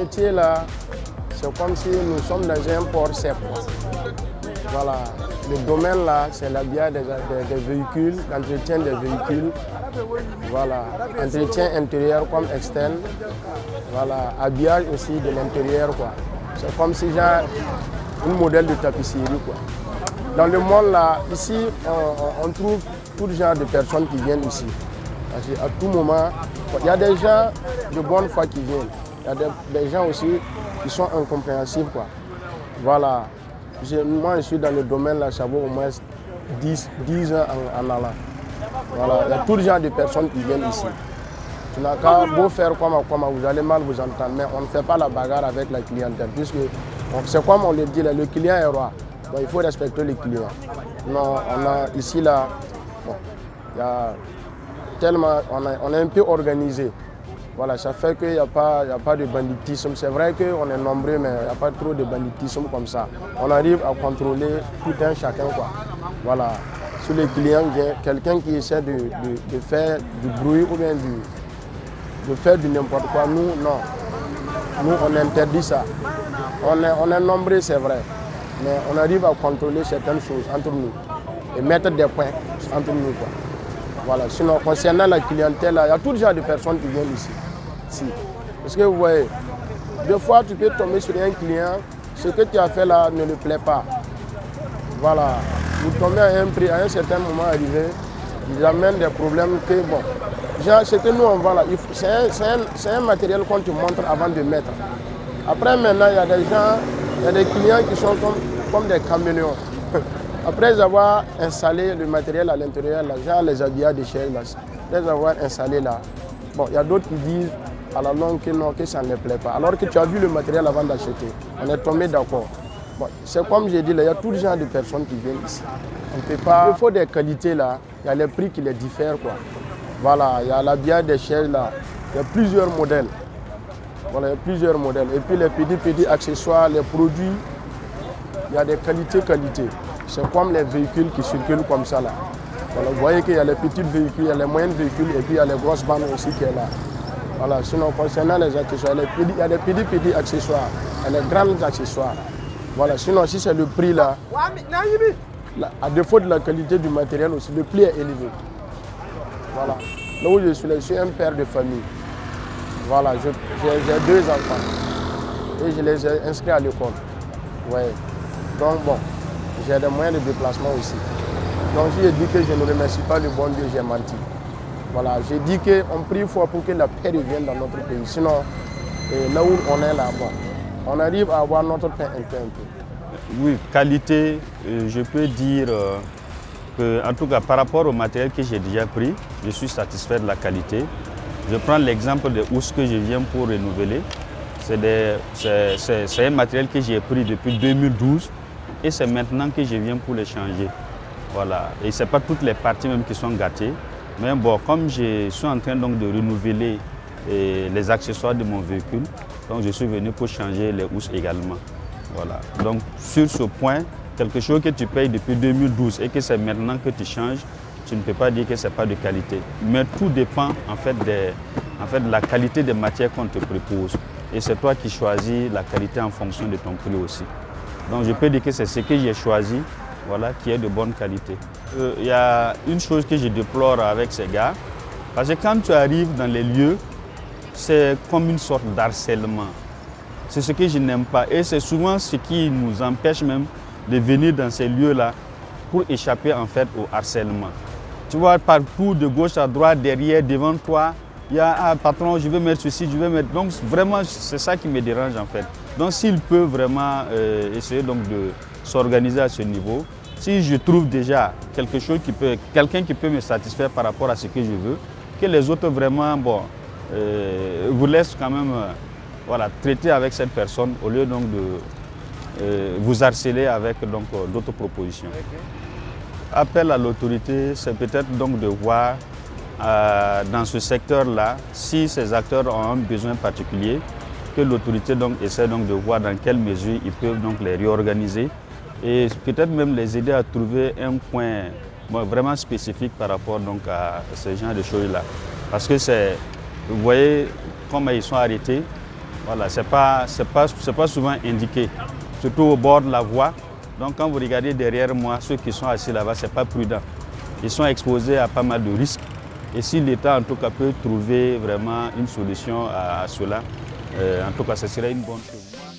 métier là, c'est comme si nous sommes dans un port sec. Voilà, le domaine là, c'est l'habillage des véhicules, l'entretien des véhicules. Voilà, entretien intérieur comme externe. Voilà, habillage aussi de l'intérieur quoi. C'est comme si j'ai un modèle de tapisserie quoi. Dans le monde là, ici, on trouve tout genre de personnes qui viennent ici. Parce qu'à tout moment, il y a des gens de bonne foi qui viennent. Il y a des gens aussi qui sont incompréhensifs quoi. Voilà. Moi, je suis dans le domaine là, ça vaut au moins 10 ans en allant. Voilà. Il y a tout genre de personnes qui viennent ici. Tu n'as qu'à beau faire comme vous allez mal vous entendre, mais on ne fait pas la bagarre avec la clientèle. Puisque c'est comme on le dit, là, le client est roi. Donc, il faut respecter le client. Non, on a ici là, bon, il y a tellement, on est un peu organisé. Voilà, ça fait qu'il n'y a pas de banditisme. C'est vrai qu'on est nombreux, mais il n'y a pas trop de banditisme comme ça. On arrive à contrôler tout un chacun quoi. Voilà. Sur les clients, quelqu'un qui essaie de faire du bruit ou bien de faire du n'importe quoi, nous, non. Nous, on interdit ça. On est nombreux, c'est vrai. Mais on arrive à contrôler certaines choses entre nous et mettre des points entre nous quoi. Voilà. Sinon, concernant la clientèle, il y a tout genre de personnes qui viennent ici. Si. Parce que vous voyez, des fois tu peux tomber sur un client, ce que tu as fait là ne lui plaît pas. Voilà. Vous tombez à un prix, à un certain moment arrivé, ils amènent des problèmes que bon. Genre, ce que nous on vend là, c'est un matériel qu'on te montre avant de mettre. Après maintenant, il y a des gens, il y a des clients qui sont comme des caméléons. Après avoir installé le matériel à l'intérieur, genre les habillages de chair, après avoir installé là, bon, il y a d'autres qui disent à la longue que non, que ça ne plaît pas. Alors que tu as vu le matériel avant d'acheter. On est tombé d'accord. Bon, c'est comme j'ai dit, là, il y a tout genre de personnes qui viennent ici. On peut pas. Il faut des qualités là, il y a les prix qui les diffèrent quoi. Voilà, il y a l'habillage des chaises là, il y a plusieurs modèles. Voilà, il y a plusieurs modèles. Et puis les petits accessoires, les produits, il y a des qualités. C'est comme les véhicules qui circulent comme ça là. Voilà, vous voyez qu'il y a les petits véhicules, il y a les moyens véhicules et puis il y a les grosses bandes aussi qui est là. Voilà, sinon concernant les accessoires, il y a des petits accessoires, il y a les grands accessoires. Voilà, sinon si c'est le prix là, à défaut de la qualité du matériel aussi, le prix est élevé. Voilà, là où je suis un père de famille. Voilà, j'ai 2 enfants et je les ai inscrits à l'école. Ouais. Donc bon, j'ai des moyens de déplacement aussi. Donc j'ai dit que je ne remercie pas le bon Dieu, j'ai menti. Voilà, j'ai dit qu'on prie fort pour que la paix revienne dans notre pays. Sinon, là où on est là, bon, on arrive à avoir notre pain un peu. Oui, qualité, je peux dire que, en tout cas par rapport au matériel que j'ai déjà pris, je suis satisfait de la qualité. Je prends l'exemple des housses que je viens pour renouveler. C'est un matériel que j'ai pris depuis 2012 et c'est maintenant que je viens pour les changer. Voilà. Et ce n'est pas toutes les parties même qui sont gâtées. Mais bon, comme je suis en train donc de renouveler les accessoires de mon véhicule, donc je suis venu pour changer les housses également. Voilà. Donc sur ce point, quelque chose que tu payes depuis 2012 et que c'est maintenant que tu changes, tu ne peux pas dire que ce n'est pas de qualité. Mais tout dépend en fait de la qualité des matières qu'on te propose. Et c'est toi qui choisis la qualité en fonction de ton prix aussi. Donc je peux dire que c'est ce que j'ai choisi, voilà, qui est de bonne qualité. Il y a une chose que je déplore avec ces gars, parce que quand tu arrives dans les lieux, c'est comme une sorte d'harcèlement. C'est ce que je n'aime pas et c'est souvent ce qui nous empêche même de venir dans ces lieux-là pour échapper en fait au harcèlement. Tu vois, partout, de gauche à droite, derrière, devant toi, il y a un patron, je vais mettre ceci, je vais mettre... Donc vraiment, c'est ça qui me dérange en fait. Donc s'il peut vraiment essayer donc de s'organiser à ce niveau, si je trouve déjà quelqu'un qui peut me satisfaire par rapport à ce que je veux, que les autres vraiment, bon, vous laissent quand même voilà, traiter avec cette personne au lieu donc de vous harceler avec d'autres propositions. Appel à l'autorité, c'est peut-être donc de voir dans ce secteur-là, si ces acteurs ont un besoin particulier, que l'autorité essaie donc de voir dans quelle mesure ils peuvent donc les réorganiser et peut-être même les aider à trouver un point vraiment spécifique par rapport donc à ce genre de choses-là. Parce que c'est, vous voyez comment ils sont arrêtés, Voilà, c'est pas souvent indiqué, surtout au bord de la voie. Donc quand vous regardez derrière moi, ceux qui sont assis là-bas, ce n'est pas prudent. Ils sont exposés à pas mal de risques. Et si l'État en tout cas peut trouver vraiment une solution à cela, en tout cas ce serait une bonne chose.